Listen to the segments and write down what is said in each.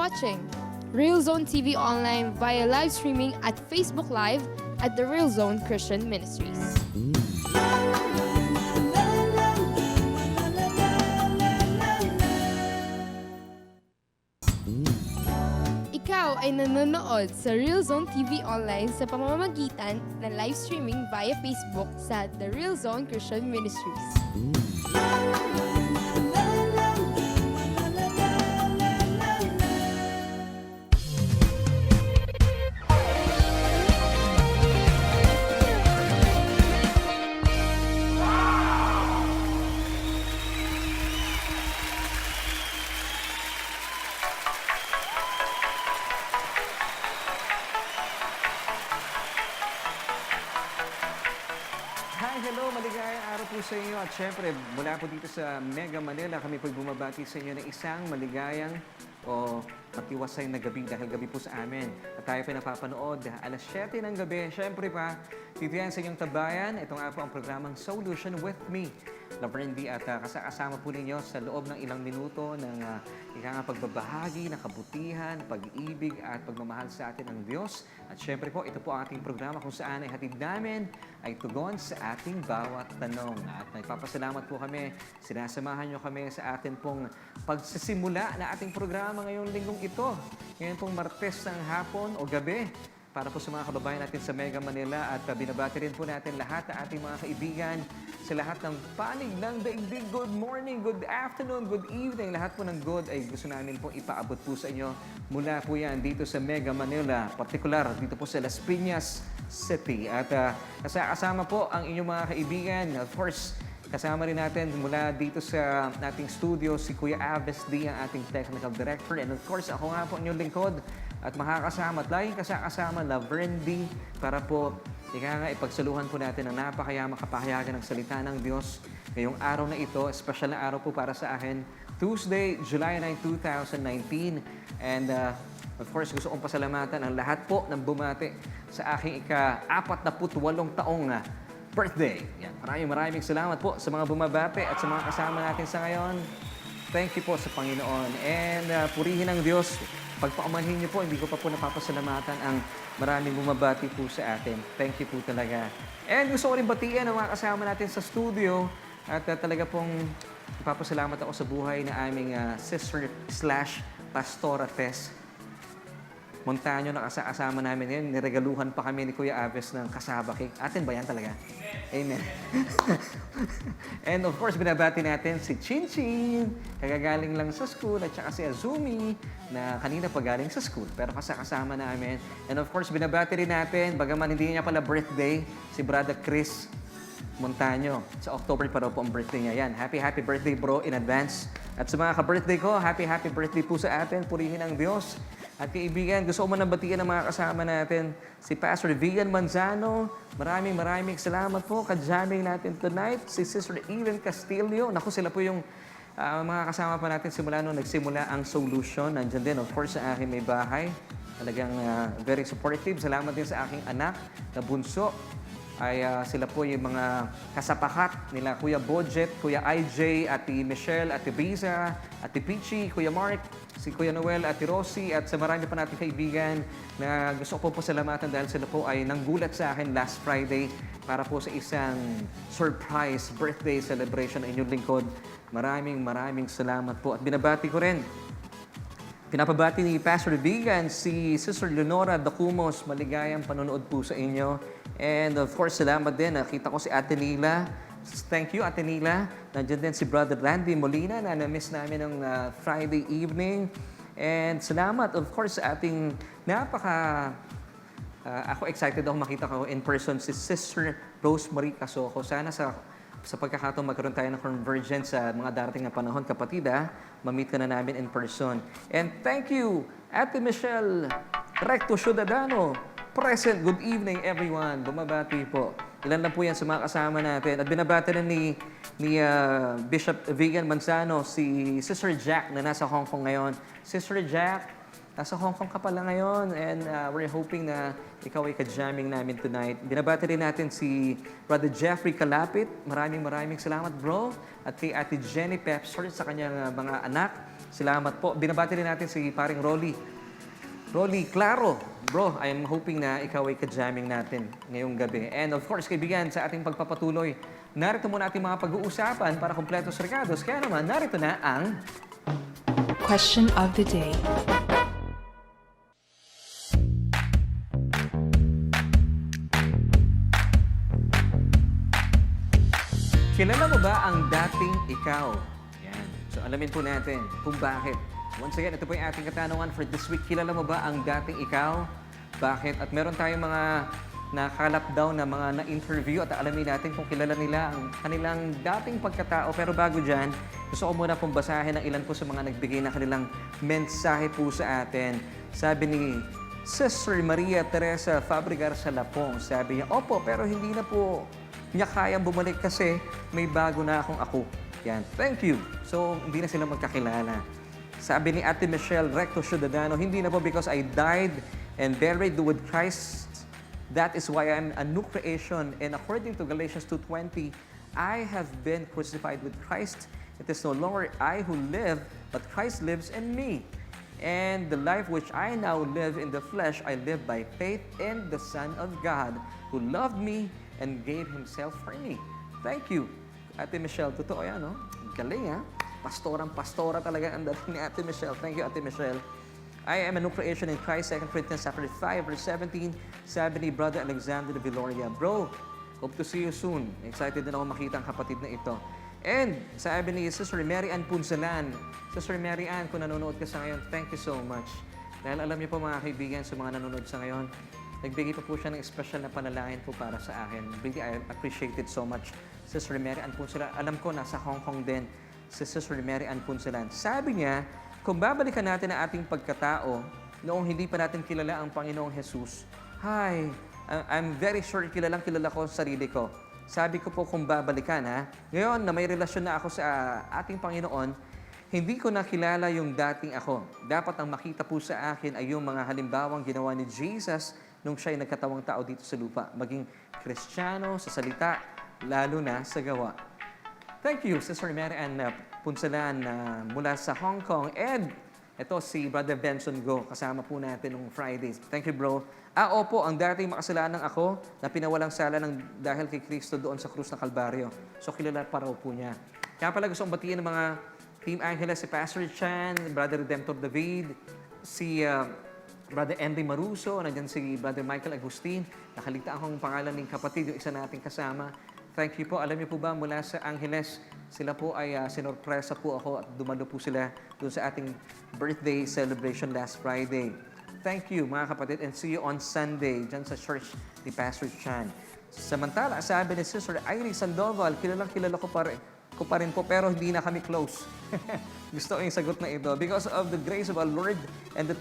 watching Real Zone TV online via live streaming at Facebook Live at the Real Zone Christian Ministries. Ikaw ay nanonood sa Real Zone TV online sa pamamagitan ng live streaming via Facebook sa The Real Zone Christian Ministries. Hi, hello, maligayang araw po sa inyo at syempre mula po dito sa Mega Manila kami po bumabati sa inyo ng isang maligayang o matiwasay na gabi dahil gabi po sa amin. At tayo pinapapanood alas 7 ng gabi. Syempre pa, dito yan sa inyong tabayan. Ito nga po ang programang SOULution with me, Verne D, at kasama po ninyo sa loob ng ilang minuto ng pagbabahagi, ng kabutihan, pag-ibig at pagmamahal sa atin ng Diyos. At syempre po, ito po ang ating programa kung saan ay hatid namin ay tugon sa ating bawat tanong. At nagpapasalamat po kami, sinasamahan nyo kami sa atin pong pagsisimula na ating programa ngayong linggong ito. Ngayon pong Martes ng hapon o gabi para po sa mga kababayan natin sa Mega Manila at binabati rin po natin lahat ng ating mga kaibigan sa lahat ng panig ng daigdig. Good morning, good afternoon, good evening. Lahat po ng good ay gusto namin pong ipaabot po sa inyo mula po yan dito sa Mega Manila, partikular dito po sa Las Piñas City. At kasama po ang inyong mga kaibigan. Of course, kasama rin natin mula dito sa ating studio si Kuya Verne D, ang ating technical director. And of course, ako nga po inyong lingkod at makakasama at laging kasama na Verne D para po ipagsaluhan po natin ang napakayamang kapahayagan ng salita ng Diyos ngayong araw na ito. Special na araw po para sa akin, Tuesday, July 9, 2019. And of course, gusto kong pasalamatan ang lahat po ng bumati sa aking ika-48 taong birthday. Yan. Maraming salamat po sa mga bumabati at sa mga kasama natin sa ngayon. Thank you po sa Panginoon. And purihin ang Diyos. Pagpaumanhin niyo po, hindi ko pa po napapasalamatan ang maraming bumabati po sa atin. Thank you po talaga. And gusto ko rin batiin ang mga kasama natin sa studio. At talaga pong ipapasalamat ako sa buhay na aming sister/pastora Tess Montaño na kasama namin ngayon. Niregaluhan pa kami ni Kuya Aves ng kasaba cake. Atin ba yan talaga? Amen. And of course, binabati natin si Chinchin, kagagaling lang sa school, at saka si Azumi, na kanina pa galing sa school, pero kasama namin. And of course, binabati rin natin, bagaman hindi niya pala birthday, si Brother Chris Montaño. Sa October pa raw po ang birthday niya. Yan, happy birthday bro in advance. At sa mga ka-birthday ko, happy birthday po sa atin. Purihin ang Diyos. At kaibigan, gusto ko man nabatian ng mga kasama natin. Si Pastor Verne Manzano, maraming salamat po. Ka-jamming natin tonight. Si Sister Ellen Castillo. Naku, sila po yung mga kasama pa natin simula nung nagsimula ang SOULution. Nandiyan din, of course, sa aking may bahay. Talagang very supportive. Salamat din sa aking anak na bunso. Ay sila po yung mga kasapakat nila, Kuya Budget, Kuya IJ, Ate Michelle, Ate Biza, Ate Pichi, Kuya Mark, si Kuya Noel, Ate Rosie, at sa marami pa nating kaibigan na gusto ko po pasalamatan dahil sila po ay nanggulat sa akin last Friday para po sa isang surprise birthday celebration ng inyong lingkod. Maraming salamat po. At binabati ko rin, pinapabati ni Pastor Vigan, si Sister Leonora Dacumos, maligayang panonood po sa inyo. And of course, salamat din. Nakita ko si Ate Nila. Thank you, Ate Nila. Nandiyan din si Brother Randy Molina na na-miss namin ng Friday evening. And salamat, of course, sa ating ako excited ako makita ko in person si Sister Rosemary Casoko. Sana sa pagkakataon magkaroon tayo ng convergence sa mga darating na panahon, kapatid, ma-meet ka na namin in person. And thank you, Ate Michelle Recto Ciudadano. Present, good evening everyone. Bumabati po. Ilan lang po yan sa mga kasama natin. At binabati rin ni Bishop Verne Manzano, si Sister Jack na nasa Hong Kong ngayon. Sister Jack, Nasa Hong Kong ka pala ngayon and we're hoping na ikaw ay ka-jamming namin tonight. Binabati rin natin si Brother Jeffrey Kalapit. Maraming salamat, bro. At kay Ate Jenny Pepsor sa kanyang mga anak. Salamat po. Binabati rin natin si paring Rolly Claro. Bro, I am hoping na ikaw ay ka-jamming natin ngayong gabi. And of course, kaibigan, sa ating pagpapatuloy, narito muna ating mga pag-uusapan para kumpletos regados. Kaya naman, narito na ang Question of the day. Kilala mo ba ang dating ikaw? Yan. So alamin po natin kung bakit. Once again, ito po yung ating katanungan for this week. Kilala mo ba ang dating ikaw? Bakit? At meron tayong mga nakalap down na mga na-interview at alamin natin kung kilala nila ang kanilang dating pagkatao. Pero bago dyan, gusto ko muna pong basahin ang ilan po sa mga nagbigay na kanilang mensahe po sa atin. Sabi ni Sister Maria Teresa Fabregar Salapong, sabi niya, opo, pero hindi na po niya kayang bumalik kasi may bago na akong ako. Yan, thank you. So, hindi na sila magkakilala. Sabi ni Ate Michelle Recto Ciudadano, hindi na po because I died and buried with Christ. That is why I'm a new creation. And according to Galatians 2:20, I have been crucified with Christ. It is no longer I who live, but Christ lives in me. And the life which I now live in the flesh, I live by faith in the Son of God, who loved me and gave Himself for me. Thank you, Ate Michelle. Totoo yan, no? Galing, ha? Pastora talaga ang dating ni Ate Michelle. Thank you, Ate Michelle. I am a new creation in Christ, 2 Corinthians 5, verse 17. Sabi ni Brother Alexander de Viloria, bro, hope to see you soon. Excited din ako makita ang kapatid na ito. And sabi ni Sister Mary Ann Punsalan, Sister Mary Ann, kung nanonood ka sa ngayon, thank you so much. Dahil alam niyo po mga kaibigan, sa mga nanonood sa ngayon, nagbigay pa po siya ng special na panalangin po para sa akin. Really, I appreciate it so much. Sister Mary Ann Punsalan, alam ko nasa Hong Kong din si Sister Mary Ann Punsalan. Sabi niya, kung babalikan natin ang ating pagkatao noong hindi pa natin kilala ang Panginoong Jesus, hi, I'm very sure kilala ko sa sarili ko. Sabi ko po kung babalikan, ha? Ngayon na may relasyon na ako sa ating Panginoon, hindi ko nakilala yung dating ako. Dapat ang makita po sa akin ay yung mga halimbawang ginawa ni Jesus nung siya'y nagkatawang tao dito sa lupa. Maging Kristiyano sa salita, lalo na sa gawa. Thank you, Sister Mary Ann Punsalan mula sa Hong Kong. And ito si Brother Benson Go, kasama po natin nung Fridays. Thank you, bro. Opo, ang dating makasalanan ako na pinawalang sala ng dahil kay Cristo doon sa krus ng Kalbaryo. So kilala pa raw po niya. Kaya pala gusto kong batiin ng mga Team Angeles, si Pastor Chan, Brother Redemptor David, si Brother Andy Maruso, nandiyan si Brother Michael Agustin. Nakaligtaan kong pangalan ng kapatid, yung isa nating kasama. Thank you po. Alam niyo po ba, mula sa Angeles, sila po ay sinorpresa po ako at dumalo po sila doon sa ating birthday celebration last Friday. Thank you mga kapatid and see you on Sunday dyan sa church ni Pastor Chan. Samantala, sabi ni Sister Iris Sandoval, kilala ko pa rin po pero hindi na kami close. Gusto ko yung sagot na ito. Because of the grace of our Lord and the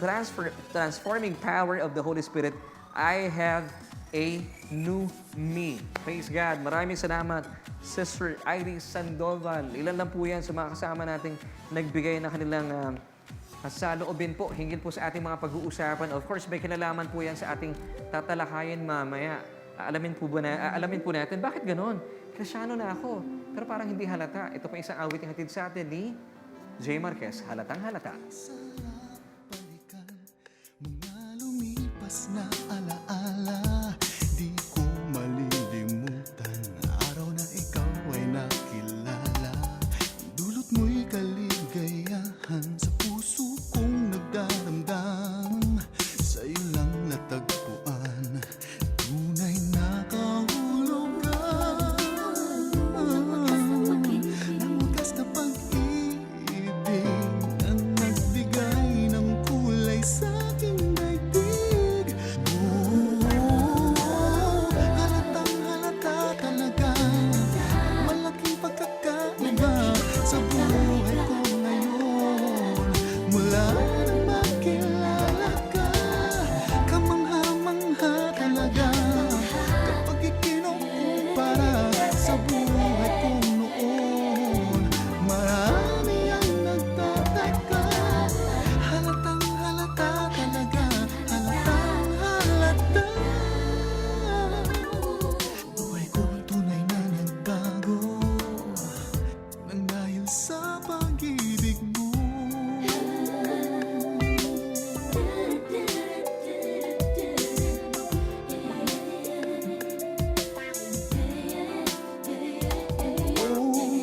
transforming power of the Holy Spirit, I have a new me. Praise God. Maraming salamat, Sister Iris Sandoval. Ilan lang po yan sa mga kasama nating nagbigay ng kanilang saloobin po, hinggil po sa ating mga pag-uusapan. Of course, may kinalaman po yan sa ating tatalakayin mamaya. Alamin po natin, bakit ganon? Kristyano na ako, pero parang hindi halata. Ito pa isang awiting hatid sa atin ni J. Marquez, Halatang Halata. Balikan, mga lumipas na alaala, di ko malilimutan. Araw na ikaw ay nakilala, dulot mo'y kaligayahan sa puso kong nagdaramdam. Sa'yo lang natagpuan, tunay na kahulugan. Ang wagas na pag-ibig na nagbigay ng kulay sa aking daigdig. sa pag-ibig mo.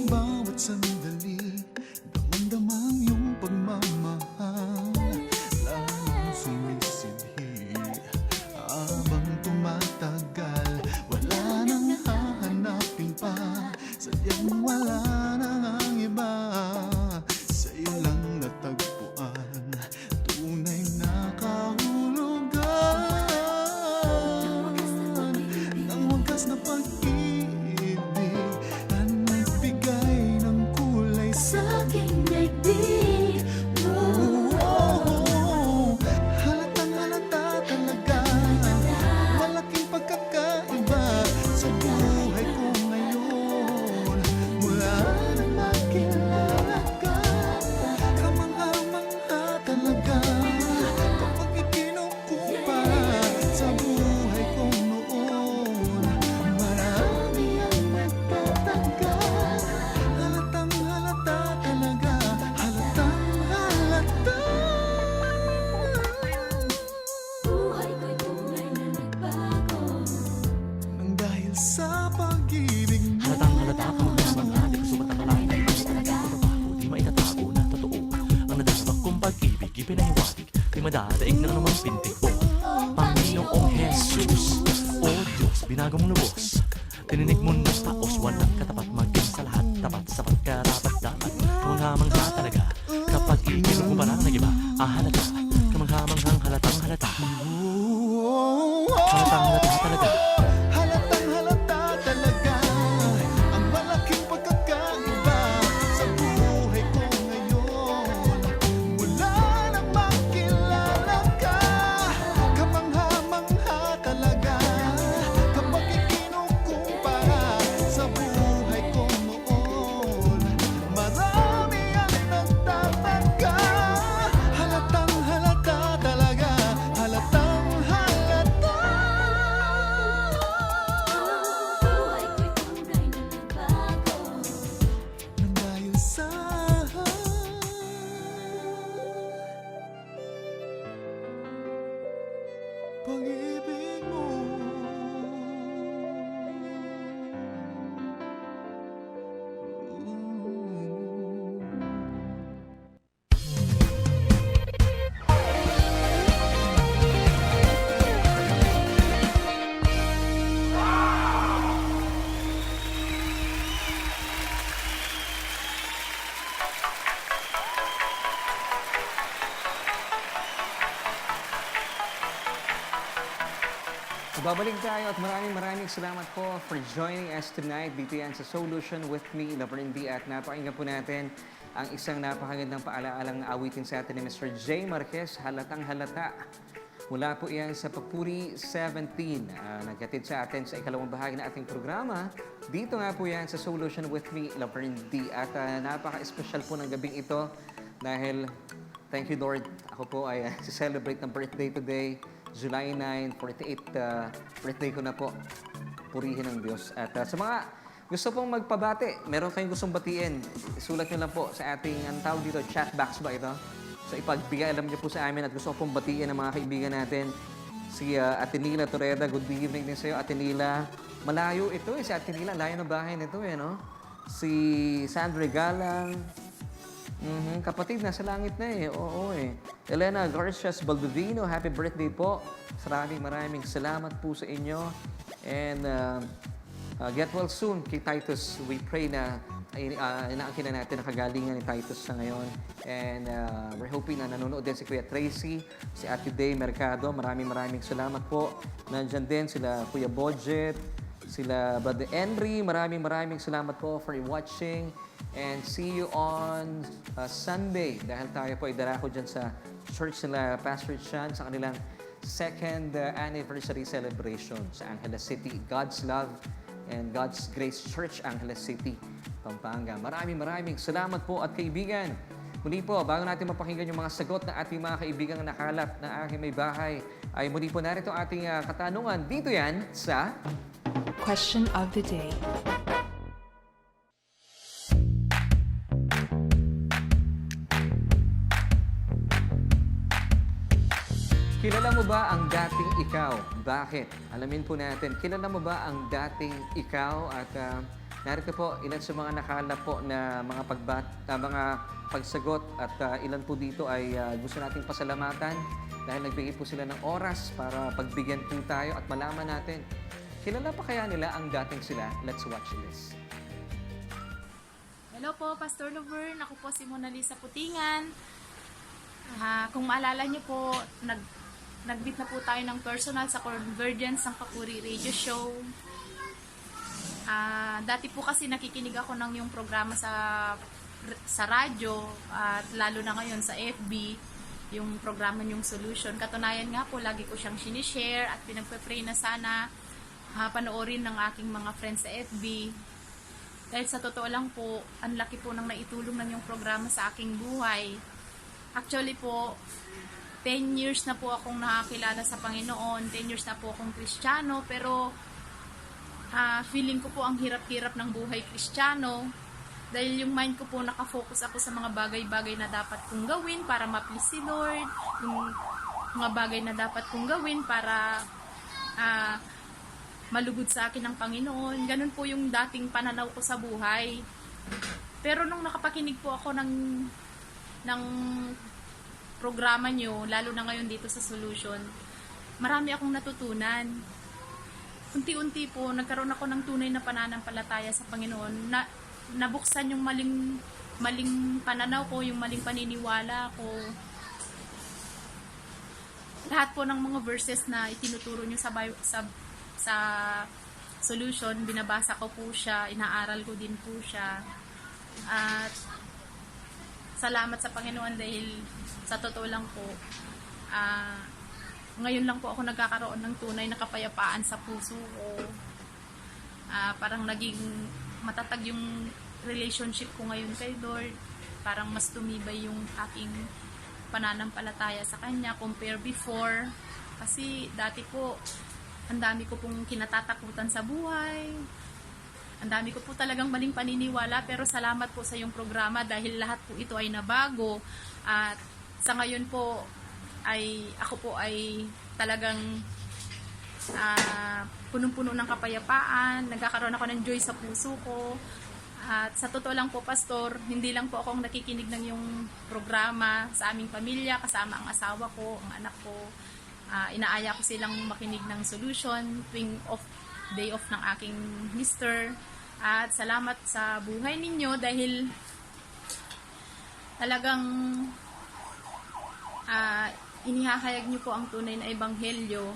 Bawat sandali, damang-damang iyong pagmamahal, lalong sumisidhi habang tumatagal. Wala nang hahanapin pa, sadyang wala nang ang iba. Sa'yo lang natagpuan, tunay na kahulugan ng wagas na pag-ibig na nagbigay ng kulay sa aking daigdig. Halatang halata talaga, malaking pagkakaiba sa buhay ko ngayon. Mula nang makilala ka, kamangha-mangha talaga kapag ikinukumpara sa buhay ko noon. Marami ang nagtataka, halatang halata talaga, halatang halata. Buhay ko'y tunay na nagbago nang dahil sa pag-ibig mo. Halatang halata ka magdas ng ating sumatakalain ay mas talaga pagbabago, di maitatago na totoo. Ang nadaspak kong pag-ibig, ipinahiwatig, di madadaig ng anumang pintig. Panginoong Jesus, O Diyos, binago mong lubos. Tininig mo ng taos, walang katapat maging sa lahat. Tapat, sapat, karapat, dapat. Kamanghamangha talaga, kapag ikinukumpara ng iba. Halata, kamanghamanghang halatang halata. Halatang halata talaga. Halatang halata talaga, ang malaking pagkakaiba sa buhay ko ngayon. Mula nang makilala ka, kamangha-mangha talaga kapag ikinukumpara sa buhay ko noon. Marami ang nagtataka, halatang halata talaga, halatang halata. Buhay ko'y tunay na nagbago nang dahil sa pag-ibig mo. Babalik tayo at maraming salamat po for joining us tonight dito yan sa SOULution with me, Verne D. At napakinggan po natin ang isang napakagandang paalaalang awitin sa atin ni Mr. J. Marquez, Halatang Halata. Mula po yan sa Papuri 17. Nagkatid sa atin sa ikalawang bahagi na ating programa. Dito nga po yan sa SOULution with me, Verne D. At napaka-espesyal po ng gabing ito dahil, thank you Lord, ako po ay celebrate ng birthday today. July 9, 48th birthday ko na po. Purihin ng Diyos. At sa mga gusto pong magpabati, meron kayong gustong batiin, isulat nyo lang po sa ating, ang tawag dito, chat box ba ito? So ipagbigay, alam niyo po sa amin at gusto ko pong batiin ang mga kaibigan natin. Si Atenila Torreda, good evening din sa iyo, Atenila. Malayo ito si Atenila, layo ng bahay nito no? Si Sandra Galang, kapatid, nasa langit na oo Elena Garcias Baldovino, happy birthday po. Maraming salamat po sa inyo. And get well soon kay Titus. We pray na inaangkin na natin ang kagalingan ni Titus sa ngayon. And we're hoping na nanonood din si Kuya Tracy, si Ate Day Mercado. Maraming salamat po. Nandyan din sila Kuya Budget, sila Brother Henry. Maraming salamat po for watching. And see you on Sunday dahil tayo po ay darako dyan sa church nila Pastor Chan sa kanilang second anniversary celebration sa Angeles City. God's Love and God's Grace Church, Angeles City, Pampanga. Maraming salamat po at kaibigan. Muli po, bago natin mapakinggan yung mga sagot na ating mga kaibigang nakalap na aking may bahay, ay muli po narito ating katanungan. Dito yan sa Question of the day. Kilala mo ba ang dating ikaw? Bakit? Alamin po natin. Kilala mo ba ang dating ikaw? At narito po ilan sa mga nakalap po na mga pagsagot at ilan po dito ay gusto nating pasalamatan dahil nagbigay po sila ng oras para pagbigyan po tayo at malaman natin. Kilala pa kaya nila ang dating sila? Let's watch this. Hello po, Pastor Laverne. Ako po si Mona Lisa Putingan. Kung maalala niyo po, nag-meet na po tayo ng personal sa Convergence ng Papuri Radio Show. Dati po kasi nakikinig ako ng yung programa sa radyo at lalo na ngayon sa FB, yung programa yung SOULution. Katunayan nga po, lagi ko siyang sinishare at pinagpe-pray na sana panoorin ng aking mga friends sa FB. Dahil sa totoo lang po, ang laki po ng naitulong ng yung programa sa aking buhay. Actually po, 10 years na po akong nakakilala sa Panginoon, 10 years na po akong Kristiyano, pero feeling ko po ang hirap-hirap ng buhay Kristiyano dahil yung mind ko po nakafocus ako sa mga bagay-bagay na dapat kong gawin para ma-please si Lord, yung mga bagay na dapat kong gawin para malugod sa akin ng Panginoon. Ganun po yung dating pananaw ko sa buhay. Pero nung nakapakinig po ako ng programa nyo, lalo na ngayon dito sa SOULution, marami akong natutunan. Unti-unti po, nagkaroon ako ng tunay na pananampalataya sa Panginoon. Nabuksan yung maling pananaw ko, yung maling paniniwala ko. Lahat po ng mga verses na itinuturo nyo sa SOULution, binabasa ko po siya, inaaral ko din po siya. At salamat sa Panginoon dahil sa totoo lang po, ngayon lang po ako nagkakaroon ng tunay na kapayapaan sa puso ko. Parang naging matatag yung relationship ko ngayon kay Lord. Parang mas tumibay yung aking pananampalataya sa Kanya compare before. Kasi dati po, ang dami ko pong kinatatakutan sa buhay. Ang dami ko po talagang maling paniniwala, pero salamat po sa iyong programa dahil lahat po ito ay nabago. At sa ngayon po, ako po ay talagang punong-puno ng kapayapaan. Nagkakaroon ako ng joy sa puso ko. At sa totoo lang po, Pastor, hindi lang po akong nakikinig ng iyong programa sa aming pamilya, kasama ang asawa ko, ang anak ko. Inaaya ko silang makinig ng SOULution tuwing day off ng aking mister. At salamat sa buhay ninyo dahil talagang inihahayag niyo po ang tunay na ebanghelyo.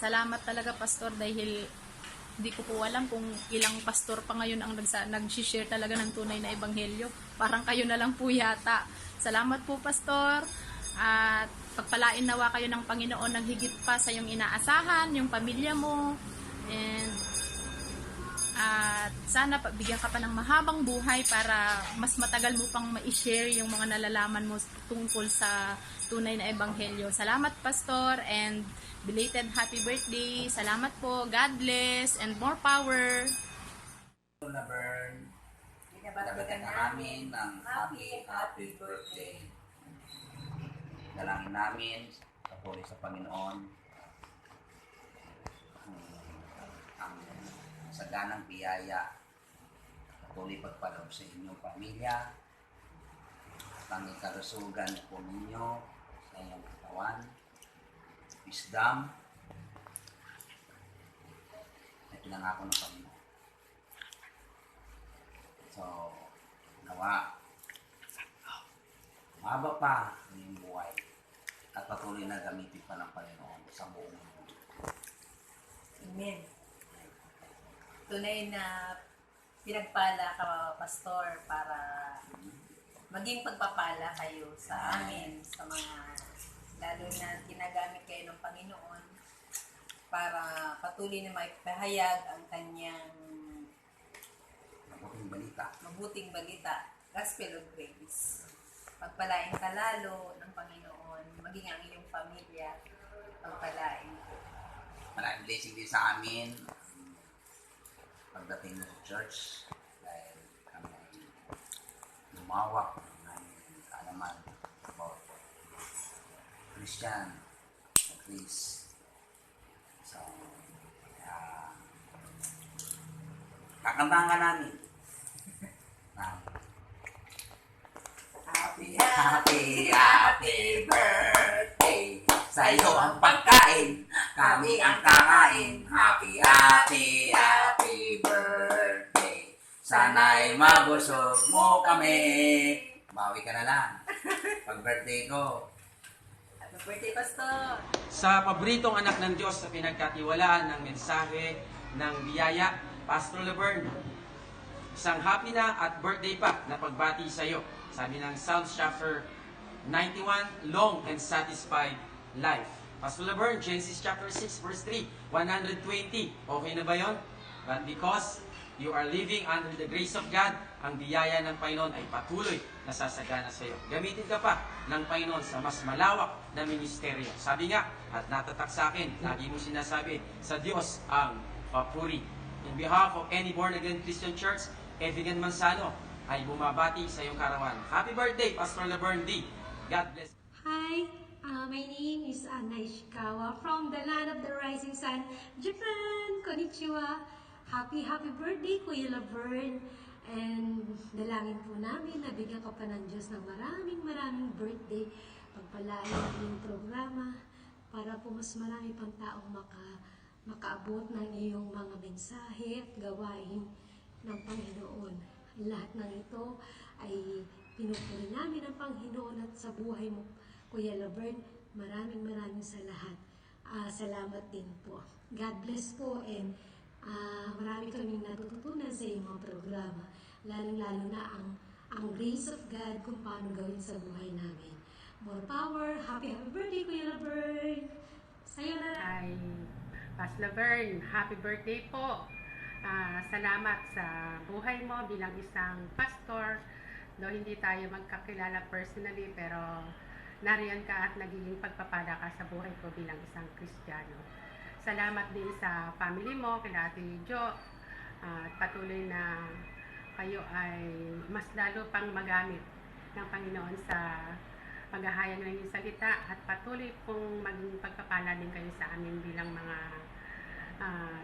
Salamat talaga, Pastor, dahil hindi ko po alam kung ilang pastor pa ngayon ang nag-share talaga ng tunay na ebanghelyo. Parang kayo na lang po yata. Salamat po, Pastor. At pagpalain nawa kayo ng Panginoon ng higit pa sa iyong inaasahan, yung pamilya mo. And at sana bigyan ka pa ng mahabang buhay para mas matagal mo pang ma-share yung mga nalalaman mo tungkol sa tunay na ebanghelyo. Salamat, Pastor, and belated happy birthday. Salamat po. God bless and more power. Verne, binabatikan namin ng happy birthday. Dalangin namin sa puri sa Panginoon ang saganang biyaya, patuloy pagpalaw sa inyong pamilya, ang kalusugan po ninyo sa inyong katawan, wisdom, na pinangako ng Panginoon. So, nawa, mahaba pa ang iyong buhay at patuloy na gamitin pa ng Panginoon sa buong mundo. Amen. Tunay na pinagpala ka, Pastor, para maging pagpapala kayo sa amin, sa mga, lalo na ginagamit kayo ng Panginoon para patuloy na maipahayag ang kanyang mabuting balita, Gospel of Grace. Pagpalain ka lalo ng Panginoon, maging ang iyong pamilya, pagpalain. Maraming blessing din sa amin pagdating mo sa church dahil kami lumawak ng aming kaalaman about Christian please. So, kakantahan ka namin. Happy, happy, happy birthday. Sa'yo ang pagkain, kami ang kakain. Happy, happy, happy birthday. Sana'y mabusog mo kami. Bawi ka na lang. Pag birthday ko. Happy birthday, Pastor! Sa paboritong anak ng Diyos na pinagkatiwalaan ng mensahe ng biyaya, Pastor Laverne, isang happy na at birthday pa na pagbati sa iyo. Sabi ng Psalms chapter 91, long and satisfied life. Pastor Laverne, Genesis chapter 6 verse 3, 120. Okay na ba yon? But because you are living under the grace of God, ang biyaya ng Panginoon ay patuloy na sasagana sa iyo. Gamitin ka pa ng Panginoon sa mas malawak na ministeryo. Sabi nga, at natatak sa akin, lagi mo sinasabi, sa Diyos ang papuri. In behalf of any born-again Christian church, Evigan Manzano, ay bumabati sa iyong karawan. Happy birthday, Pastor Verne D. God bless. Hi, my name is Anna Ishikawa from the land of the rising sun, Japan. Konnichiwa. Happy birthday, Kuya Laverne. And dalangin po namin na bigyan ka pa ng Diyos ng maraming birthday. Pagpalain ang iyong programa para po mas marami pang taong makaabot ng iyong mga mensahe at gawain ng Panginoon. Lahat ng ito ay pinupuri namin ang Panginoon at sa buhay mo, Kuya Laverne, maraming sa lahat. Salamat din po. God bless po and marami kaming natututunan sa iyong mga programa. Lalong-lalo na ang grace of God kung paano gawin sa buhay namin. More power. Happy birthday, Kuya Laverne. Sa'yo na lang. Hi, Pastor Laverne. Happy birthday po. Salamat sa buhay mo bilang isang pastor. No, hindi tayo magkakilala personally, pero nariyan ka at nagiging pagpapala ka sa buhay ko bilang isang Kristiyano. Salamat din sa family mo, kila Ate Jo. Patuloy na kayo ay mas lalo pang magamit ng Panginoon sa paghahayag ng iyong salita at patuloy pong maging pagpapala din kayo sa amin bilang mga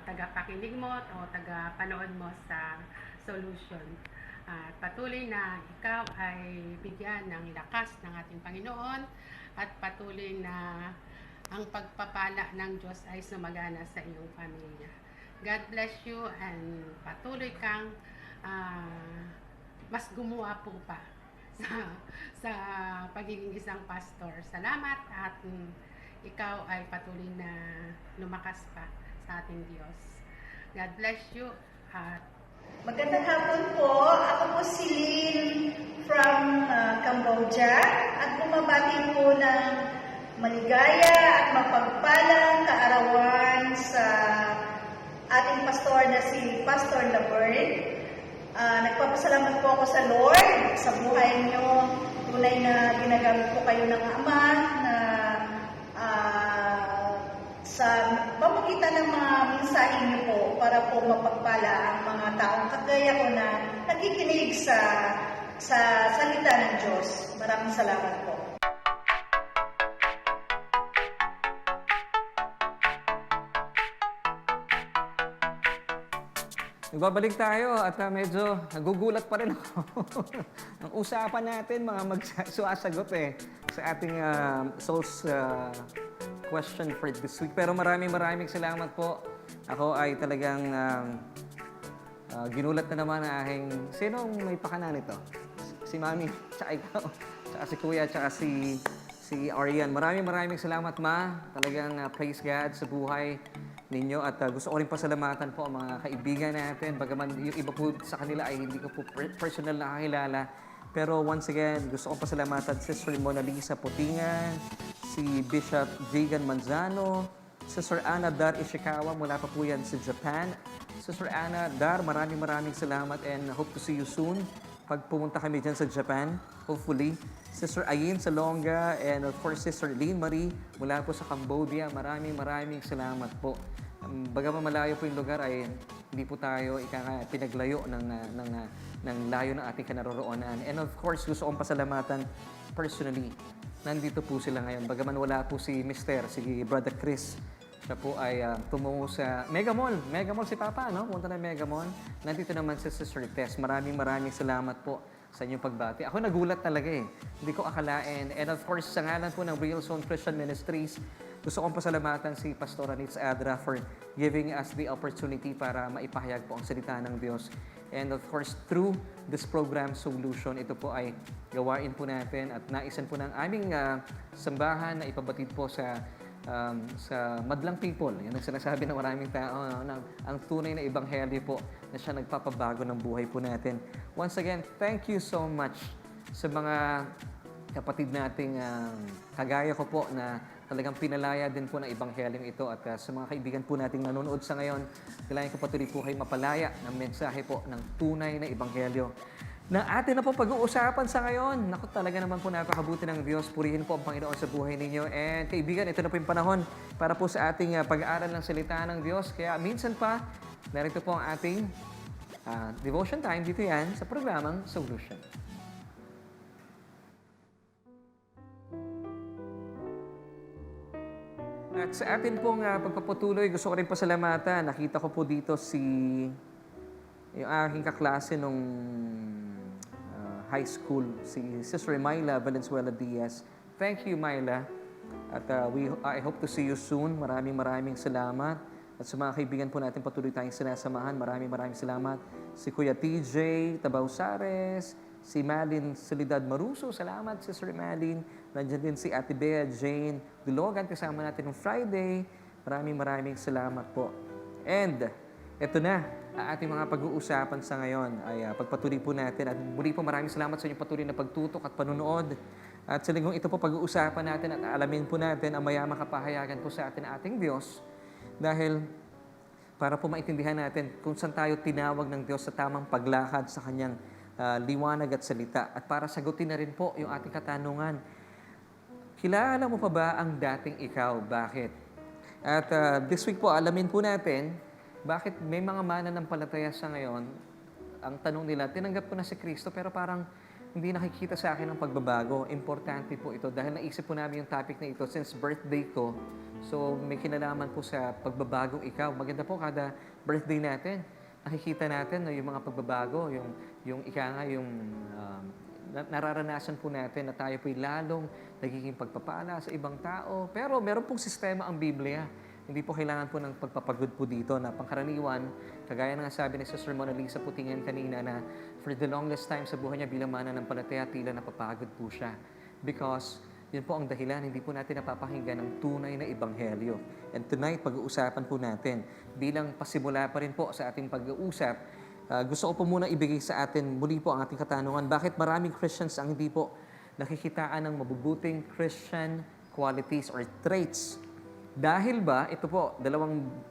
tagapakinig mo o tagapanood mo sa SOULution. Patuloy na ikaw ay bigyan ng lakas ng ating Panginoon at patuloy na ang pagpapala ng Diyos ay sumagana sa iyong pamilya. God bless you and patuloy kang mas gumuwapo pa sa pagiging isang pastor. Salamat at ikaw ay patuloy na lumakas pa sa ating Diyos. God bless you. Magandang hapon po. Ako po si Lynn from Cambodia at bumabati po ng maligaya at mapagpalang kaarawan sa ating pastor na si Pastor Laverne. Nagpapasalamat po ako sa Lord sa buhay niyo. Tunay na ginagamit po kayo ng Ama na sa pamagitan ng mga mensahe niyo po para po mapagpala ang mga taong kagaya ko na nakikinig sa salita ng Diyos. Maraming salamat po. Nagbabalik tayo at medyo nagugulat pa rin ako. Ang usapan natin, mga magsasagot sa ating Soul's question for this week. Pero maraming salamat po. Ako ay talagang ginulat na naman ang aking... Sino may pakana nito? Si Mami, tsaka ikaw, tsaka si Kuya, tsaka si Arian. Maraming salamat, Ma. Talagang praise God sa buhay ninyo. At gusto ko rin pasalamatan po ang mga kaibigan natin. Bagaman yung iba po sa kanila ay hindi ko po personal nakakilala. Pero once again, gusto kong pasalamatan si Sister Mona Lisa Putingan, si Bishop Vegan Manzano, Sister Anna Dar Ishikawa, mula pa po yan sa Japan. Sister Anna Dar, maraming salamat and hope to see you soon. Pag pumunta kami dyan sa Japan, hopefully. Sister Ayin Salonga and of course Sister Lynn Marie mula po sa Cambodia. Maraming salamat po. Bagaman malayo po yung lugar ay hindi po tayo pinaglayo ng layo ng ating kinaroroonan. And of course, gusto kong pasalamatan personally nandito po sila ngayon. Bagaman wala po si si Brother Chris. Siya po ay tumungo sa Mega Mall. Mega Mall si Papa, no? Punta na Mega Mall. Nandito naman si Sister Tess. Maraming salamat po sa inyong pagbati. Ako nagulat talaga eh. Hindi ko akalain. And of course, sa ngalan po ng Real Zone Christian Ministries, gusto kong pasalamatan si Pastor Anitz Adra for giving us the opportunity para maipahayag po ang salita ng Diyos. And of course, through this program, SOULution, ito po ay gawain po natin at naisan po ng aming sambahan na ipabatid po sa madlang people. Yan ang sinasabi ng maraming tao, ang tunay na ebanghelyo po na siya nagpapabago ng buhay po natin. Once again, thank you so much sa mga kapatid nating kagaya ko po na talagang pinalaya din po ng ebanghelyong ito at sa mga kaibigan po nating nanonood sa ngayon, kailangan ko patuloy po kayo mapalaya ng mensahe po ng tunay na ebanghelyo na atin na po pag-uusapan sa ngayon. Naku, talaga naman po napakabuti ng Diyos. Purihin po ang Panginoon sa buhay ninyo. And kaibigan, ito na po yung panahon para po sa ating pag-aaral ng salita ng Diyos. Kaya minsan pa, narito po ang ating devotion time. Dito yan sa programang SOULution. At sa atin pong pagpapatuloy, gusto ko rin pasalamatan. Nakita ko po dito yung aking kaklase nung high school, si Sister Myla Valenzuela Diaz. Thank you, Myla. At I hope to see you soon. Maraming salamat. At sa mga kaibigan po natin patuloy tayong sinasamahan, maraming salamat. Si Kuya TJ Tabausares, si Malin Solidad Maruso, salamat Sister Malin. Nandiyan din si Ate Bea Jane Dulogan, kasama natin ng Friday. Maraming salamat po. And ito na, ang ating mga pag-uusapan sa ngayon ay pagpatuloy po natin. At muli po maraming salamat sa inyong patuloy na pagtutok at panunood. At sa linggong ito po pag-uusapan natin at alamin po natin ang mayamang kapahayagan po sa atin ating Diyos. Dahil para po maintindihan natin kung saan tayo tinawag ng Diyos sa tamang paglakad sa Kanyang liwanag at salita. At para sagutin na rin po yung ating katanungan, kilala mo pa ba ang dating ikaw? Bakit? At this week po, alamin po natin bakit may mga mananampalataya sa ngayon, ang tanong nila, tinanggap ko na si Cristo pero parang hindi nakikita sa akin ang pagbabago. Importante po ito dahil naisip po namin yung topic na ito since birthday ko. So may kinalaman po sa pagbabagong ikaw. Maganda po kada birthday natin. Nakikita natin yung mga pagbabago, yung nararanasan po natin na tayo po'y lalong nagiging pagpapala sa ibang tao. Pero meron pong sistema ang Biblia. Hindi po kailangan po ng pagpapagod po dito na pangkaraniwan, kagaya ng sabi ni Sister Mona Lisa Putingan kanina na for the longest time sa buhay niya bilang mananampalataya, tila napapagod po siya. Because yun po ang dahilan, hindi po natin napapakinggan ang tunay na ebanghelyo. And tonight, pag-uusapan po natin, bilang pasimula pa rin po sa ating pag-uusap, gusto ko po muna ibigay sa atin muli po ang ating katanungan, bakit maraming Christians ang hindi po nakikitaan ng mabubuting Christian qualities or traits? Dahil ba, ito po,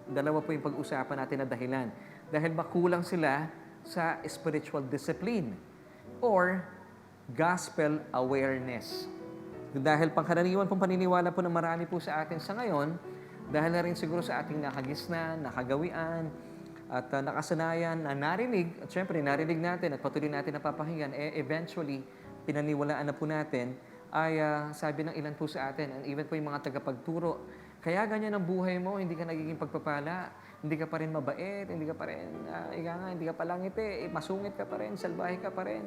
dalawa po yung pag-usapan natin na dahilan. Dahil ba kulang sila sa spiritual discipline or gospel awareness? Dahil pangkaraniwan pong paniniwala po ng marami po sa atin sa ngayon, dahil na rin siguro sa ating nakagisnan, nakagawian, at nakasanayan, na narinig, at syempre narinig natin at patuloy natin napapakinggan, eventually, pinaniwalaan na po natin, ay sabi ng ilan po sa atin, and even po yung mga tagapagturo, kaya ganyan ang buhay mo, hindi ka nagiging pagpapala, hindi ka pa rin mabait, hindi ka pa rin, hindi ka pa langiti, masungit ka pa rin, salbahe ka pa rin.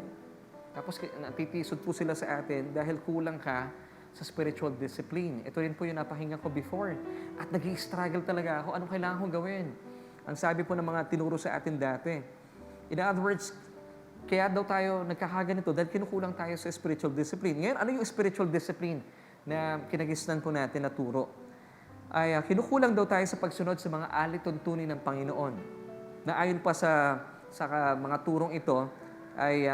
Tapos natitisod po sila sa atin dahil kulang ka sa spiritual discipline. Ito rin po yung napahinga ko before. At nag-i-struggle talaga ako, anong kailangan kong gawin? Ang sabi po ng mga tinuro sa atin dati. In other words, kaya daw tayo nagkakaganito dahil kinukulang tayo sa spiritual discipline. Ngayon, ano yung spiritual discipline na kinagisnan po natin na turo? Ay kinukulang daw tayo sa pagsunod sa mga alituntunin ng Panginoon. Na ayon pa sa mga turong ito, ay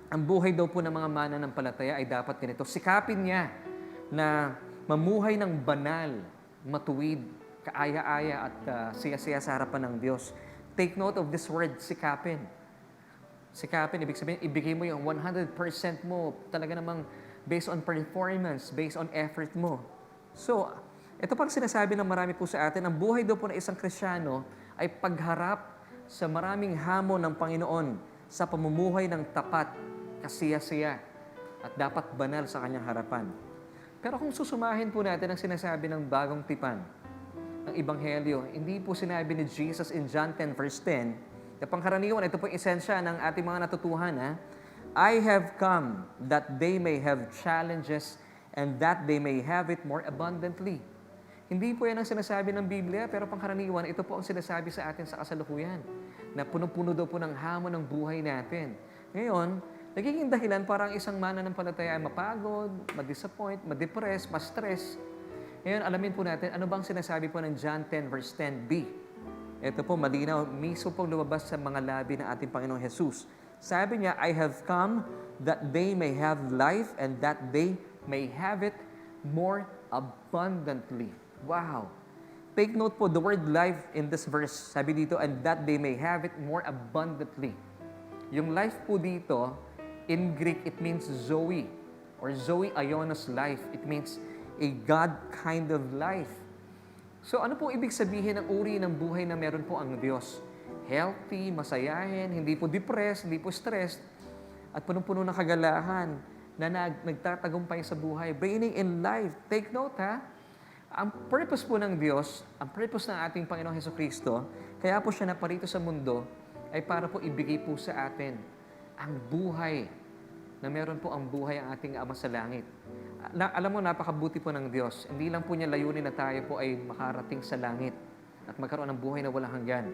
ang buhay daw po ng mga mananampalataya ay dapat ganito. Sikapin niya na mamuhay ng banal, matuwid, kaaya-aya at siya-siya sa harapan ng Diyos. Take note of this word, sikapin. Sikapin, ibig sabihin, ibigay mo yung 100% mo, talaga namang based on performance, based on effort mo. So, ito pang sinasabi ng marami po sa atin, ang buhay daw po ng isang Kristiyano ay pagharap sa maraming hamon ng Panginoon sa pamumuhay ng tapat, kasiya-siya, at dapat banal sa kanyang harapan. Pero kung susumahin po natin ang sinasabi ng bagong tipan, ng Ebanghelyo, hindi po sinabi ni Jesus in John 10 verse 10, na pangkaraniwan, ito po yung esensya ng ating mga natutuhan, I have come that they may have challenges and that they may have it more abundantly. Hindi po yan ang sinasabi ng Biblia, pero pangkaraniwan, ito po ang sinasabi sa atin sa kasalukuyan, na punong-puno daw po ng hamon ng buhay natin. Ngayon, nagiging dahilan para ang isang mananampalataya ay mapagod, ma-disappoint, ma-depress, ma-stress. Ngayon, alamin po natin, ano bang sinasabi po ng John 10 verse 10b? Ito po, malinaw, mismo pong lumabas sa mga labi ng ating Panginoong Jesus. Sabi niya, I have come that they may have life and that they may have it more abundantly. Wow! Take note po, the word life in this verse, sabi dito, and that they may have it more abundantly. Yung life po dito, in Greek, it means Zoe, or Zoe Ionos life. It means a God kind of life. So ano po ibig sabihin ng uri ng buhay na meron po ang Diyos? Healthy, masayahin, hindi po depressed, hindi po stressed, at punong-puno ng kagalahan na nagtatagumpay sa buhay. Reigning in life. Take note ang purpose po ng Diyos, ang purpose ng ating Panginoong Jesucristo, kaya po siya naparito sa mundo, ay para po ibigay po sa atin ang buhay, na meron po ang buhay ang ating Ama sa langit. Alam mo, napakabuti po ng Diyos. Hindi lang po niya layunin na tayo po ay makarating sa langit at magkaroon ng buhay na walang hanggan.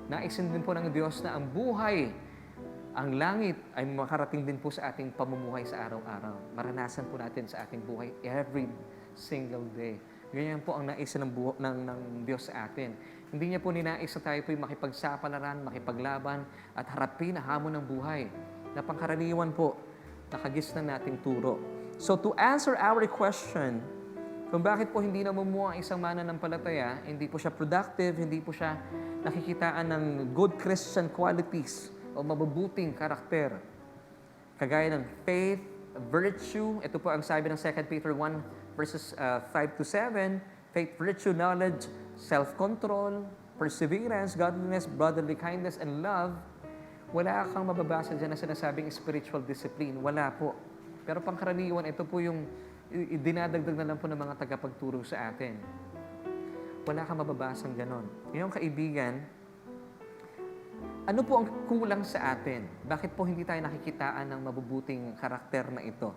Naisin din po ng Diyos na ang buhay, ang langit, ay makarating din po sa ating pamumuhay sa araw-araw. Maranasan po natin sa ating buhay every single day. Ganyan po ang naisin ng Diyos sa atin. Hindi niya po ninais na tayo po ay makipagsapalaran, makipaglaban, at harapin ang hamon ng buhay na pangkaraniwan po, nakagis na nating turo. So to answer our question, kung bakit po hindi namumuo ang isang mananampalataya, hindi po siya productive, hindi po siya nakikitaan ng good Christian qualities o mabubuting karakter. Kagaya ng faith, virtue, ito po ang sabi ng 2 Peter 1 verses 5 to 7, faith, virtue, knowledge, self-control, perseverance, godliness, brotherly kindness, and love. Wala kang mababasa dyan na sinasabing spiritual discipline. Wala po. Pero pangkaraniwan, ito po yung dinadagdag na lang po ng mga tagapagturo sa atin. Wala kang mababasang ganon. Ngayong kaibigan, ano po ang kulang sa atin? Bakit po hindi tayo nakikitaan ng mabubuting karakter na ito?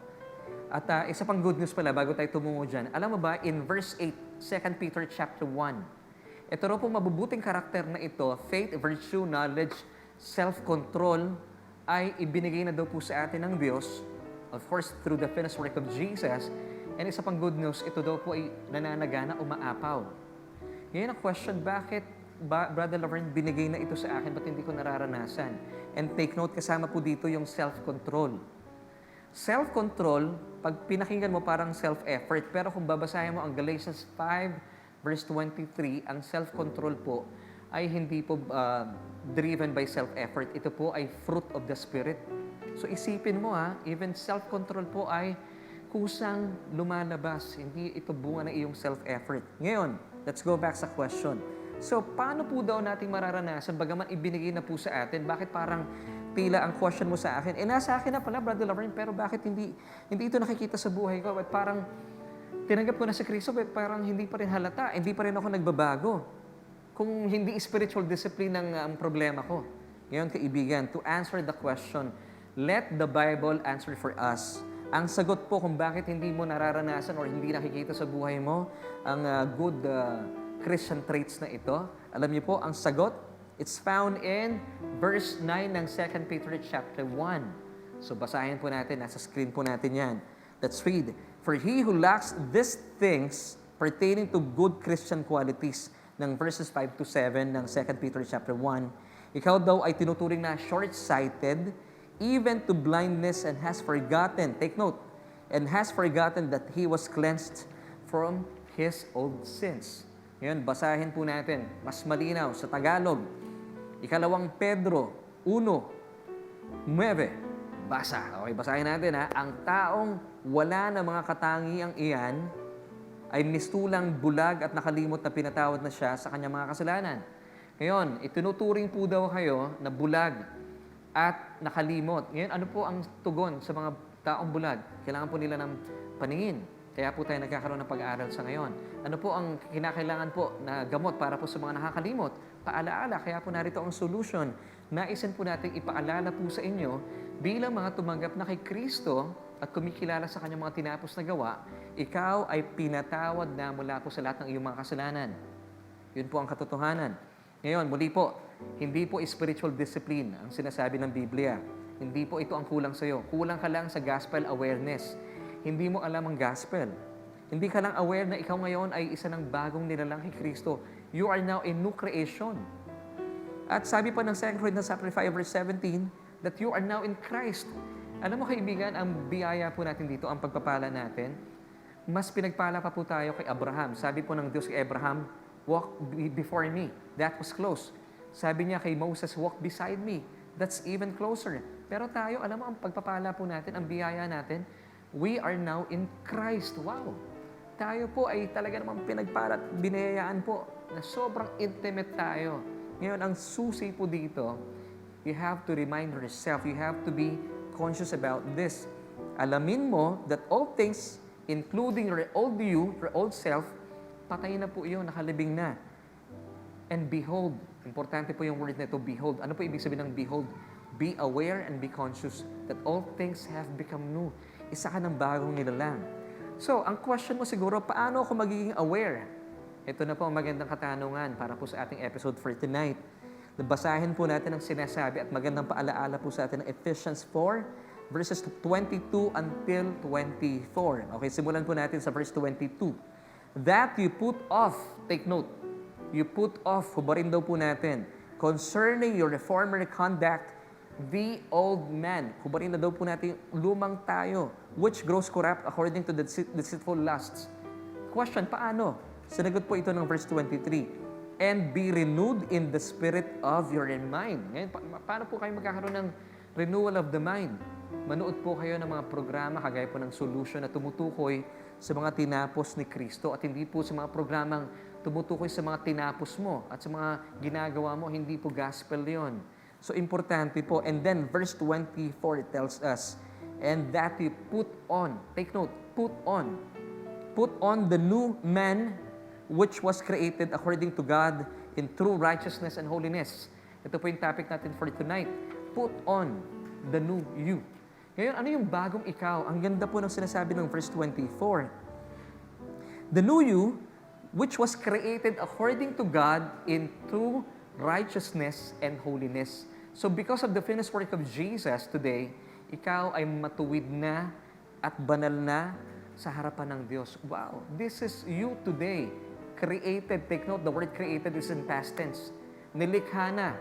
At isa pang good news pala, bago tayo tumungo dyan. Alam mo ba, in verse 8, 2 Peter chapter 1, ito raw po mabubuting karakter na ito, faith, virtue, knowledge, self-control, ay ibinigay na daw po sa atin ng Diyos, of course, through the finished work of Jesus. And isa pang good news, ito daw po ay nananagana, umaapaw. Ngayon ang question, bakit Brother Laverne, binigay na ito sa akin, ba't hindi ko nararanasan? And take note, kasama po dito yung self-control. Self-control, pag pinakinggan mo parang self-effort, pero kung babasahin mo ang Galatians 5 verse 23, ang self-control po ay hindi po driven by self-effort. Ito po ay fruit of the Spirit. So isipin mo even self-control po ay kusang lumalabas. Hindi ito bunga ng iyong self-effort. Ngayon, let's go back sa question. So, paano po daw natin mararanasan, bagaman ibinigay na po sa atin, bakit parang tila ang question mo sa akin, nasa akin na pala, Brother Laverne, pero bakit hindi ito nakikita sa buhay ko? At parang tinanggap ko na si Cristo, but parang hindi pa rin halata, hindi pa rin ako nagbabago. Kung hindi spiritual discipline ang problema ko. Ngayon, kaibigan, to answer the question, let the Bible answer for us. Ang sagot po kung bakit hindi mo nararanasan or hindi nakikita sa buhay mo ang good Christian traits na ito, alam niyo po, ang sagot, it's found in verse 9 ng 2 Peter chapter 1. So basahin po natin, nasa screen po natin yan. Let's read. For he who lacks these things pertaining to good Christian qualities, ng verses 5 to 7 ng 2 Peter chapter 1, ikaw daw ay tinuturing na short-sighted, even to blindness, and has forgotten, take note, and has forgotten that he was cleansed from his old sins. Ngayon, basahin po natin, mas malinaw sa Tagalog. Ikalawang Pedro 1:9. Basa. Okay, basahin natin Ang taong wala na mga katangiang iyan ay mistulang bulag at nakalimot na pinatawad na siya sa kanyang mga kasalanan. Ngayon, itinuturing po daw kayo na bulag at nakalimot. Ngayon, ano po ang tugon sa mga taong bulag? Kailangan po nila ng paningin. Kaya po tayo nagkakaroon ng pag-aaral sa ngayon. Ano po ang kinakailangan po na gamot para po sa mga nakakalimot? Paalaala, kaya po narito ang solution. Naisin po natin ipaalala po sa inyo bilang mga tumanggap na kay Cristo at kumikilala sa kanyang mga tinapos na gawa, ikaw ay pinatawad na mula po sa lahat ng iyong mga kasalanan. Yun po ang katotohanan. Ngayon, muli po, hindi po spiritual discipline ang sinasabi ng Biblia. Hindi po ito ang kulang sa iyo. Kulang ka lang sa gospel awareness. Hindi mo alam ang gospel. Hindi ka lang aware na ikaw ngayon ay isa ng bagong nilalang kay Cristo. You are now a new creation. At sabi pa ng 2 Corinthians 5 verse 17, that you are now in Christ. Alam mo kaibigan, ang biyaya po natin dito, ang pagpapala natin, mas pinagpala pa po tayo kay Abraham. Sabi po ng Diyos kay Abraham, walk before me. That was close. Sabi niya kay Moses, walk beside me. That's even closer. Pero tayo, alam mo, ang pagpapala po natin, ang biyaya natin, we are now in Christ. Wow! Tayo po ay talaga namang pinagpala at binayayaan po na sobrang intimate tayo. Ngayon, ang susi po dito, you have to remind yourself, you have to be conscious about this. Alamin mo that all things, including your old you, your old self, patay na po iyon, nakalibing na. And behold, importante po yung word na ito, behold. Ano po ibig sabihin ng behold? Be aware and be conscious that all things have become new. Isa ka ng bagong nilalang. So, ang question mo siguro, paano ako magiging aware? Ito na po ang magandang katanungan para po sa ating episode for tonight. Basahin po natin ang sinasabi at magandang paalaala po sa atin ng Ephesians 4, verses 22 until 24. Okay, simulan po natin sa verse 22. That you put off, take note, you put off, hubarin daw po natin, concerning your former conduct, the old man. Hubarin na daw po natin, lumang tayo, which grows corrupt according to the deceitful lusts. Question, paano? Sinagot po ito ng verse 23. And be renewed in the spirit of your mind. Ngayon, paano po kayo magkakaroon ng renewal of the mind? Manood po kayo ng mga programa kagaya po ng SOULution na tumutukoy sa mga tinapos ni Cristo at hindi po sa mga programang tumutukoy sa mga tinapos mo at sa mga ginagawa mo, hindi po gospel yon. So, importante po. And then, verse 24 tells us, and that you put on, take note, put on the new man which was created according to God in true righteousness and holiness. Ito po yung topic natin for tonight. Put on the new you. Ngayon, ano yung bagong ikaw? Ang ganda po ng sinasabi ng verse 24. The new you, which was created according to God in true righteousness and holiness. So because of the finished work of Jesus today, ikaw ay matuwid na at banal na sa harapan ng Diyos. Wow, this is you today. Created, take note, the word created is in past tense. Nilikha na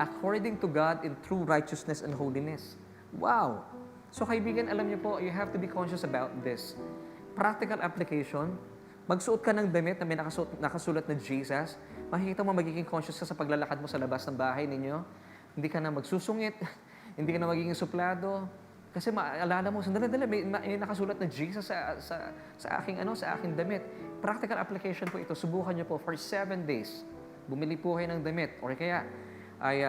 according to God in true righteousness and holiness. Wow! So kaibigan, alam niyo po, you have to be conscious about this. Practical application, magsuot ka ng damit na may nakasulat na Jesus, makikita mo magiging conscious ka sa paglalakad mo sa labas ng bahay ninyo. Hindi ka na magsusungit, hindi ka na magiging suplado. Kasi maalala mo, sandali, may nakasulat na Jesus sa aking damit. Practical application po ito. Subukan niyo po for 7 days. Bumili po kayo ng damit. Or kaya,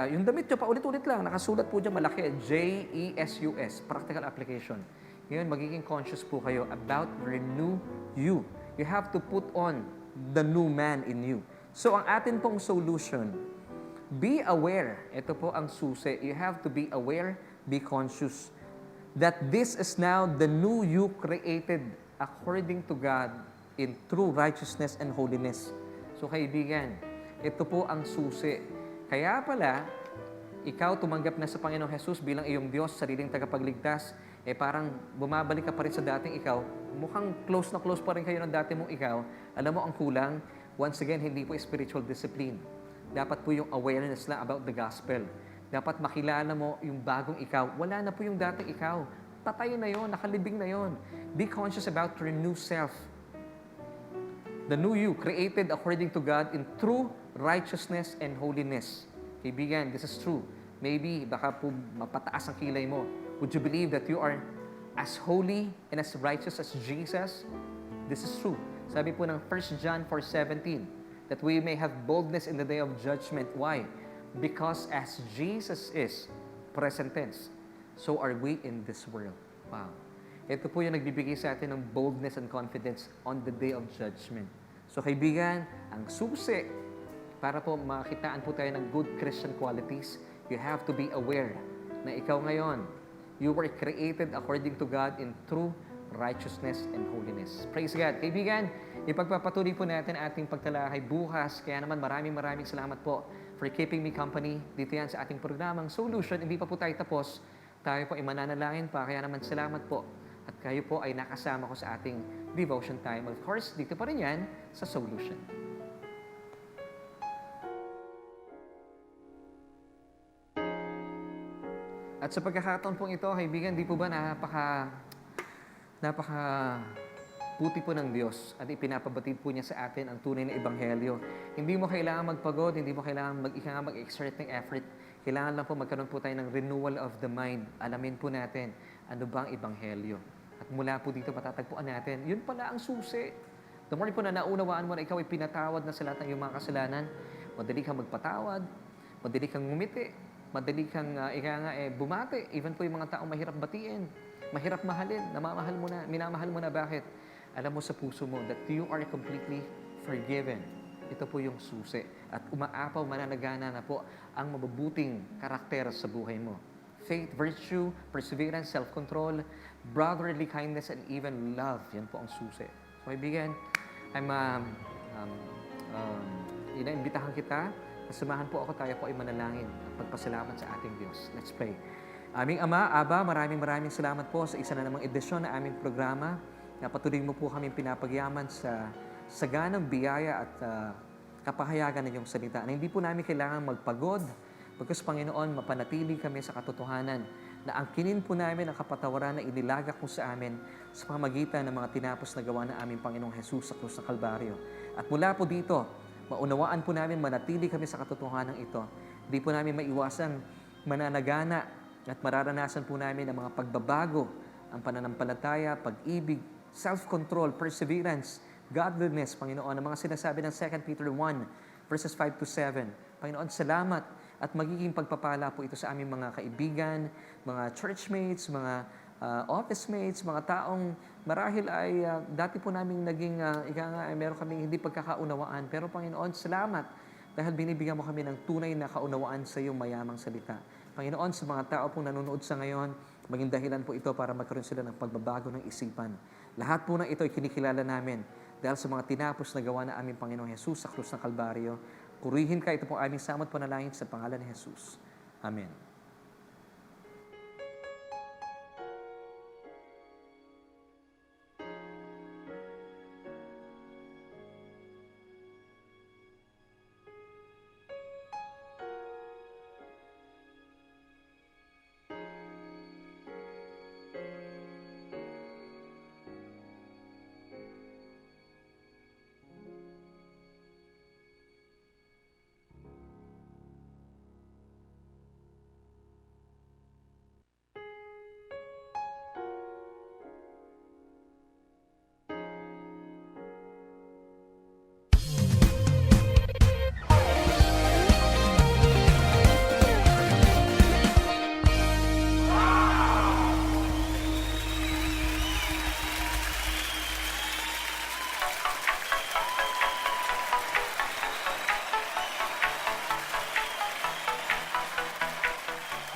yung damit niyo, paulit-ulit lang. Nakasulat po dyan malaki, Jesus. Practical application. Ngayon, magiging conscious po kayo about renew you. You have to put on the new man in you. So, ang atin pong solution, be aware. Ito po ang susi. You have to be aware, be conscious that this is now the new you created according to God in true righteousness and holiness. So kaibigan, ito po ang susi. Kaya pala, ikaw tumanggap na sa Panginoong Jesus bilang iyong Diyos, sariling tagapagligtas, parang bumabalik ka pa rin sa dating ikaw. Mukhang close na close pa rin kayo ng dati mong ikaw. Alam mo ang kulang, once again, hindi po spiritual discipline. Dapat po yung awareness lang about the gospel. Dapat makilala mo yung bagong ikaw. Wala na po yung dating ikaw. Patay na yon, nakalibing na yon. Be conscious about your new self. The new you, created according to God in true righteousness and holiness. Kaibigan, this is true. Maybe, baka po mapataas ang kilay mo. Would you believe that you are as holy and as righteous as Jesus? This is true. Sabi po ng 1 John 4:17, that we may have boldness in the day of judgment. Why? Because as Jesus is, present tense, so are we in this world. Wow. Ito po yung nagbibigay sa atin ng boldness and confidence on the day of judgment. So kaibigan, ang susi para po makitaan po tayo ng good Christian qualities, you have to be aware na ikaw ngayon, you were created according to God in true righteousness and holiness. Praise God. Kaibigan, ipagpapatuloy po natin ating pagtalakay bukas. Kaya naman maraming salamat po for keeping me company dito yan sa ating programang SOULution. Hindi pa po tayo tapos. Tayo po ay mananalangin pa. Kaya naman salamat po. At kayo po ay nakasama ko sa ating devotion time. Of course, dito pa rin yan sa SOULution. At sa pagkakataon pong ito, kaibigan, di po ba napaka puti po ng Diyos at ipinapabatid po niya sa atin ang tunay na ebanghelyo. Hindi mo kailangan magpagod, hindi mo kailangan mag-exert ng effort. Kailangan lang po magkaroon po tayo ng renewal of the mind. Alamin po natin ano ba ang ebanghelyo. At mula po dito matatagpuan natin, yun pala ang susi. The more po na naunawaan mo na ikaw ay pinatawad na sa lahat ng iyong mga kasalanan, madali kang magpatawad, madali kang ngumiti, madali kang bumati. Even po yung mga taong mahirap batiin, mahirap mahalin, minamahal mo na. Bakit? Alam mo sa puso mo that you are completely forgiven. Ito po yung susi. At umaapaw, mananagana na po ang mabubuting karakter sa buhay mo. Faith, virtue, perseverance, self-control, brotherly kindness, and even love. Yan po ang susi. So, kaibigan, inaimbitahan kita. Samahan po ako, tayo po ay manalangin at pagpasalamat sa ating Diyos. Let's pray. Aming Ama, Aba, maraming salamat po sa isa na namang edisyon na aming programa na patuloy mo po kami pinapagyaman sa saganang biyaya at kapahayagan ng iyong salita. Na hindi po namin kailangan magpagod, pagkas Panginoon, mapanatili kami sa katotohanan na angkinin po namin ang kapatawaran na inilagak mo sa amin sa pamagitan ng mga tinapos na gawa ng aming Panginoong Jesus sa krus ng Kalbaryo. At mula po dito, maunawaan po namin, manatili kami sa katotohanan ito. Hindi po namin maiwasang mananagana at mararanasan po namin ang mga pagbabago, ang pananampalataya, pag-ibig, self-control, perseverance, godliness, Panginoon, ang mga sinasabi ng 2 Peter 1, verses 5 to 7. Panginoon, salamat at magiging pagpapala po ito sa aming mga kaibigan, mga churchmates, mga office mates, mga taong marahil ay dati po namin naging, meron kaming hindi pagkakaunawaan. Pero Panginoon, salamat dahil binibigyan mo kami ng tunay na kaunawaan sa iyong mayamang salita. Panginoon, sa mga tao pong nanonood sa ngayon, maging dahilan po ito para magkaroon sila ng pagbabago ng isipan. Lahat po ng ito ay kinikilala namin dahil sa mga tinapos na gawa na aming Panginoong Jesus sa krus ng Kalbaryo. Purihin ka, ito pong aming samot panalangin sa pangalan ni Jesus. Amen.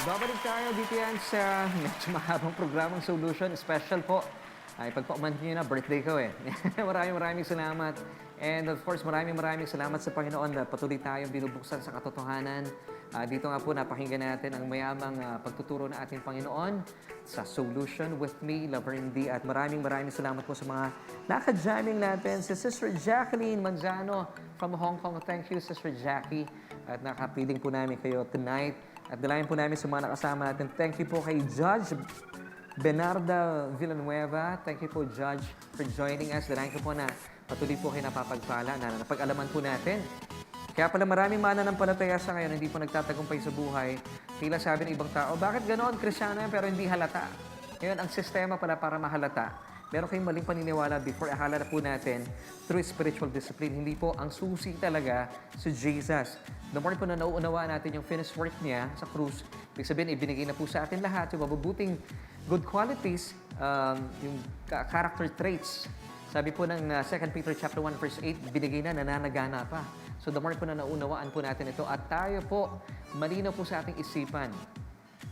Babalik tayo dito yan sa medyo mahabang programang SOULution. Special po. Ay, pagpaumanhin nyo na, birthday ko eh. maraming salamat. And of course, maraming salamat sa Panginoon na patuloy tayong binubuksan sa katotohanan. Dito nga po, napakinggan natin ang mayamang pagtuturo ng ating Panginoon sa SOULution with me, Verne D. At maraming salamat po sa mga naka-jamming natin. Si Sister Jacqueline Manzano from Hong Kong. Thank you, Sister Jackie. At nakapiling po namin kayo tonight. At dalayan po namin sa mga nakasama natin. Thank you po kay Judge Bernarda Villanueva. Thank you po, Judge, for joining us. Dalayan ko po na patuloy po kayo napapagpala na napag-alaman po natin. Kaya pala maraming mananampalataya sa ngayon, hindi po nagtatagumpay sa buhay. Tila sabi ng ibang tao, bakit ganoon? Kristyano yan pero hindi halata. Ngayon, ang sistema pala para mahalata, meron kayong maling paniniwala before, akala na po natin through spiritual discipline. Hindi po, ang susi talaga si Jesus. The more po na nauunawaan natin yung finished work niya sa krus, ibig sabihin, ibinigay na po sa atin lahat yung mabubuting good qualities, yung character traits. Sabi po ng 2 Peter chapter 1 verse 8, binigay na, nananagana pa. So the more po na naunawaan po natin ito at tayo po, malinaw po sa ating isipan.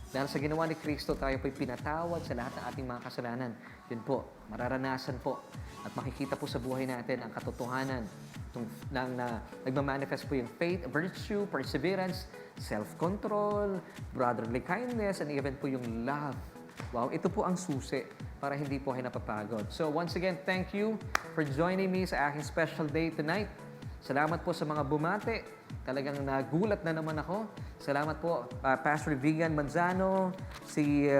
Dahil sa ginawa ni Cristo, tayo po'y pinatawad sa lahat ng ating mga kasalanan. Yun po, mararanasan po at makikita po sa buhay natin ang katotohanan nagmamanifest po yung faith, virtue, perseverance, self-control, brotherly kindness, and even po yung love. Wow, ito po ang susi para hindi po kayo napapagod. So once again, thank you for joining me sa aking special day tonight. Salamat po sa mga bumate. Talagang nagulat na naman ako. Salamat po, Pastor Vigan Manzano, si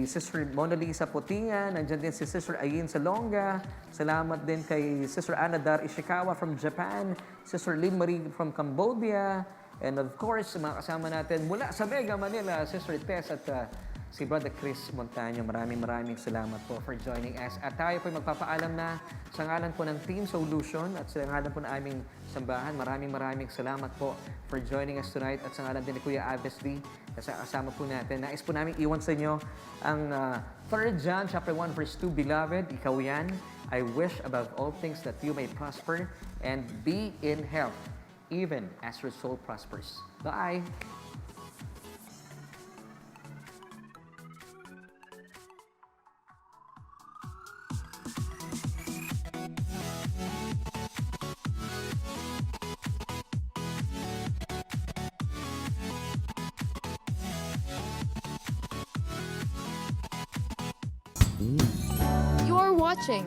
Sister Mona Lisa Potingan, nandiyan din si Sister Ayin Salonga. Salamat din kay Sister Anadar Ishikawa from Japan, Sister Lynn Marie from Cambodia, and of course, mga kasama natin mula sa Mega Manila, Sister Tess at si Brother Chris Montaño. Maraming salamat po for joining us. At tayo po magpapaalam na sa ngalan po ng Team SOULution at sa ngalan po ng aming sambahan. Maraming salamat po for joining us tonight at sa ngalan din ni Kuya Aves D. Kasama po natin. Nais po namin iwan sa inyo ang 3 John chapter 1 verse 2, Beloved, ikaw yan. I wish above all things that you may prosper and be in health, even as your soul prospers. Bye! You're watching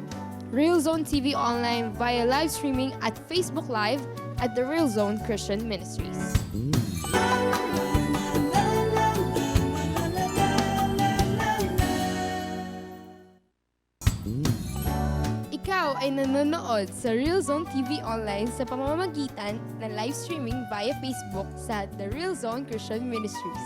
Real Zone TV online via live streaming at Facebook Live at the Real Zone Christian Ministries. Ikaw ay nanonood sa Real Zone TV online sa pamamagitan ng live streaming via Facebook sa The Real Zone Christian Ministries.